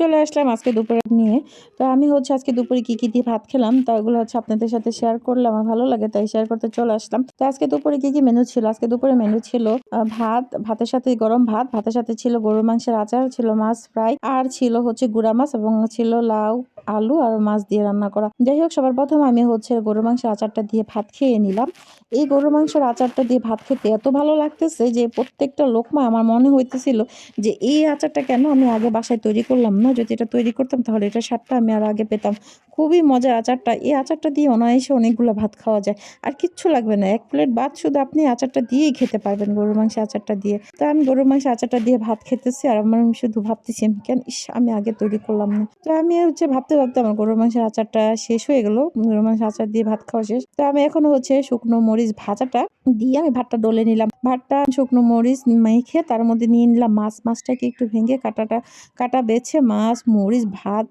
চলে আসলাম আজকে দুপুরে নিয়ে। তো আমি হচ্ছে আজকে দুপুরে কি দিয়ে ভাত খেলাম তা ওগুলো হচ্ছে আপনাদের সাথে শেয়ার করলে আমার ভালো লাগে, তাই শেয়ার করতে চলে আসলাম। তো আজকে দুপুরে কি মেনু ছিল? আজকে দুপুরে মেনু ছিল ভাত, ভাতের সাথে গরম ভাত, ভাতের সাথে ছিল গরুর মাংসের আচার, ছিল মাছ ফ্রাই, আর ছিল হচ্ছে গুড়া মাছ এবং ছিল লাউ, আলু আর মাছ দিয়ে রান্না করা। যাই হোক, সবার প্রথম আমি হচ্ছে গরুর মাংসের আচারটা দিয়ে ভাত খেয়ে নিলাম। এই গরুর মাংসের আচারটা দিয়ে ভাত খেতে এত ভালো লাগতেছে যে প্রত্যেকটা লোকমা আমার মনে হইতেছিল যে এই আচারটা কেন আমি আগে বাসায় তৈরি করলাম না। যদি এটা তৈরি করতাম তাহলে এটা স্বাদটা আমি আর আগে পেতাম। খুবই মজার আচারটা। এই আচারটা দিয়ে অনায়াসে অনেকগুলো ভাত খাওয়া যায়। আর কিচ্ছু লাগবে না। ১ প্লেট ভাত শুধু আপনি আচারটা দিয়েই খেতে পারবেন, গরুর মাংসের আচারটা দিয়ে। তো আমি গরুর মাংসের আচারটা দিয়ে ভাত খেতেছি আর আমার শুধু ভাবতেছি আমি কেন আমি আগে তৈরি করলাম না। তো আমি হচ্ছে ভাবতে আমার গরুর মাংসের আচারটা শেষ হয়ে গেল। গরুর মাংসের আচার দিয়ে ভাত খাওয়া শেষ। তো আমি এখন হচ্ছে শুকনো মরিচ ভাজাটা দিয়ে আমি ভাতটা ডলে নিলাম। ভাতটা শুকনো মরিচ মেখে তার মধ্যে নিয়ে নিলাম মাছ। মাছটাকে একটু ভেঙে কাটা বেছে মাছ, মরিচ, ভাত,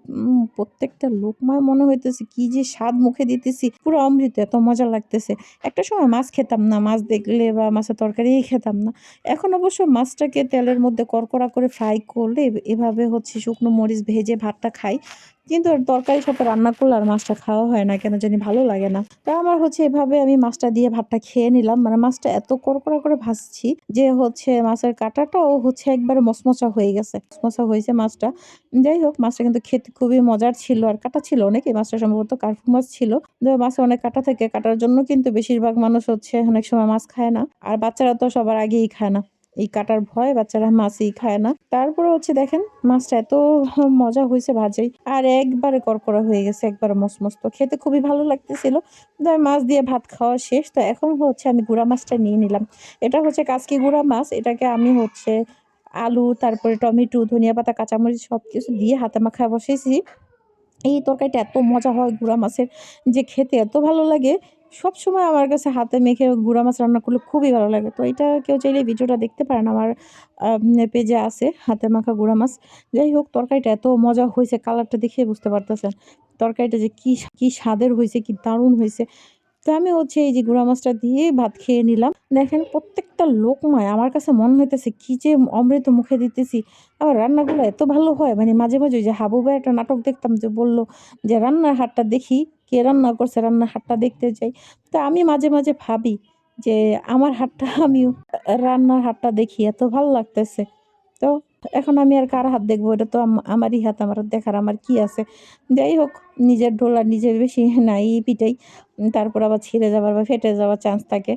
প্রত্যেকটা লোকমায় মনে হইতেছে কি যে স্বাদ মুখে দিতেছি, পুরো অমৃত, এত মজা লাগতেছে। একটা সময় মাছ খেতাম না, মাছ দেখলে বা মাছের তরকারিই খেতাম না। এখন অবশ্য মাছটাকে তেলের মধ্যে কড়কড়া করে ফ্রাই করলে এভাবে হচ্ছে শুকনো মরিচ ভেজে ভাতটা খাই। কিন্তু তরকারির সাথে রান্না করলে আর মাছটা খাওয়া হয় না, কেন জানি ভালো লাগে না। তা আমার হচ্ছে এভাবে আমি মাছটা দিয়ে ভাতটা খেয়ে নিলাম। মানে মাছটা এত কড়কড়া করে ভাজছি যে হচ্ছে মাছের কাঁটাটাও হচ্ছে একবারে মচমচা হয়ে গেছে, মচমচা হয়েছে মাছটা। যাই হোক, মাছটা কিন্তু খেতে খুবই মজার ছিল আর কাটা ছিল অনেক। এই মাছটা সম্ভবত কার্পু মাছ ছিল। মাছে অনেক কাটা থাকে, কাটার জন্য কিন্তু বেশিরভাগ মানুষ হচ্ছে অনেক সময় মাছ খায় না। আর বাচ্চারা তো সবার আগেই খায় না, এই কাটার ভয় বাচ্চারা মাছই খায় না। তারপরে হচ্ছে দেখেন মাছটা এত মজা হয়েছে ভাজেই, আর একবারে কড়কড়া হয়ে গেছে, একবারে মসমস, তো খেতে খুবই ভালো লাগতেছিল। মাছ দিয়ে ভাত খাওয়া শেষ। তো এখন হচ্ছে আমি গুড়া মাছটা নিয়ে নিলাম। এটা হচ্ছে কাচকি গুড়া মাছ। এটাকে আমি হচ্ছে আলু, তারপরে টমেটো, ধনিয়া পাতা, কাঁচামরিচ সবকিছু দিয়ে হাতে মাখায় বসেছি। এই তরকারিটা এত মজা হয় গুড়া মাছের, যে খেতে এত ভালো লাগে। সবসময় আমার কাছে হাতে মেখে গুড়া মাছ রান্না করলে খুবই ভালো লাগে। তো এটা কেউ চাইলে ভিডিওটা দেখতে পারেন, আমার পেজে আছে হাতে মাখা গুড়া মাছ। যাই হোক, তরকারিটা এত মজা হয়েছে, কালারটা দেখে বুঝতে পারতেছেন তরকারিটা যে কি স্বাদের হয়েছে, কি দারুণ হয়েছে। তো আমি হচ্ছে এই যে গুঁড়া মাছটা দিয়ে ভাত খেয়ে নিলাম। দেখেন প্রত্যেকটা লোকমায় আমার কাছে মনে হইতেছে কি যে অমৃত মুখে দিতেছি। আবার রান্নাগুলো এত ভালো হয়, মানে মাঝে ওই যে হাবু ভাই একটা নাটক দেখতাম, যে বললো যে রান্নার হাতটা দেখি, কে রান্না করছে রান্নার হাতটা দেখতে যাই। তো আমি মাঝে ভাবি যে আমার হাতটা আমিও রান্নার হাতটা দেখি, এত ভালো লাগতেছে। তো এখন আমি আর কার হাত দেখবো? এটা তো আমারই হাত, আমার দেখার আমার কি আছে? যাই হোক, নিজের ঢোল আর নিজে বেশি নাই পিটাই। তারপর আবার ছিঁড়ে যাবার বা ফেটে যাওয়ার চান্স থাকে।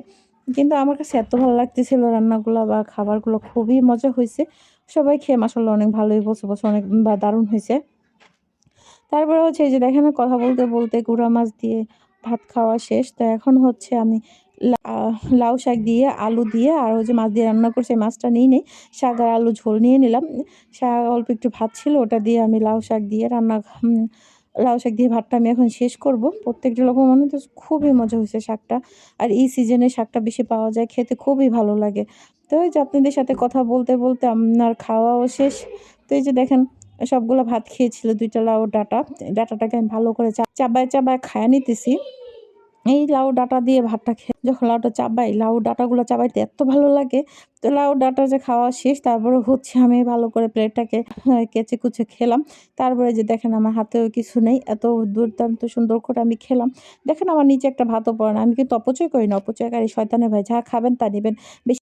কিন্তু আমার কাছে এত ভালো লাগতেছিল রান্নাগুলা বা খাবারগুলো, খুবই মজা হইছে। সবাই খেয়ে মাশাআল্লাহ অনেক ভালোই বলছে অনেক বা দারুণ হইছে। তারপরে হচ্ছে এই যে দেখেন কথা বলতে গুঁড়া মাছ দিয়ে ভাত খাওয়া শেষ। তো এখন হচ্ছে আমি লাউ শাক দিয়ে, আলু দিয়ে আর ওই যে মাছ দিয়ে রান্না করছি, মাছটা নিই নেই। শাক আর আলু ঝোল নিয়ে নিলাম। অল্প একটু ভাত ছিল, ওটা দিয়ে আমি লাউ শাক দিয়ে ভাতটা আমি এখন শেষ করব। প্রত্যেকটা লোক মনে হচ্ছে খুবই মজা হয়েছে শাকটা। আর এই সিজনে শাকটা বেশি পাওয়া যায়, খেতে খুবই ভালো লাগে। তো এই যে আপনাদের সাথে কথা বলতে আপনার খাওয়াও শেষ। তো এই যে দেখেন সবগুলো ভাত খেয়েছিল ২ টা লাউ ডাঁটা। ডাঁটাটাকে আমি ভালো করে চাবায় খাইয়া নিতেছি। এই লাউ ডাঁটা দিয়ে ভাতটা যখন লাউটা চাবাই, লাউ ডাঁটাগুলো চাবাইতে এত ভালো লাগে। তো লাউ ডাঁটা যে খাওয়া শেষ, তারপরে হচ্ছে আমি ভালো করে প্লেটটাকে কেচে কুচে খেলাম। তারপরে যে দেখেন আমার হাতেও কিছু নেই, এত দুর্দান্ত সুন্দর করে আমি খেলাম। দেখেন আমার নিচে একটা ভাতও পড়ে না। আমি কিন্তু অপচয় করি না, অপচয়কারী শয়তানের ভাই। যা খাবেন তা নিবেন। বেশি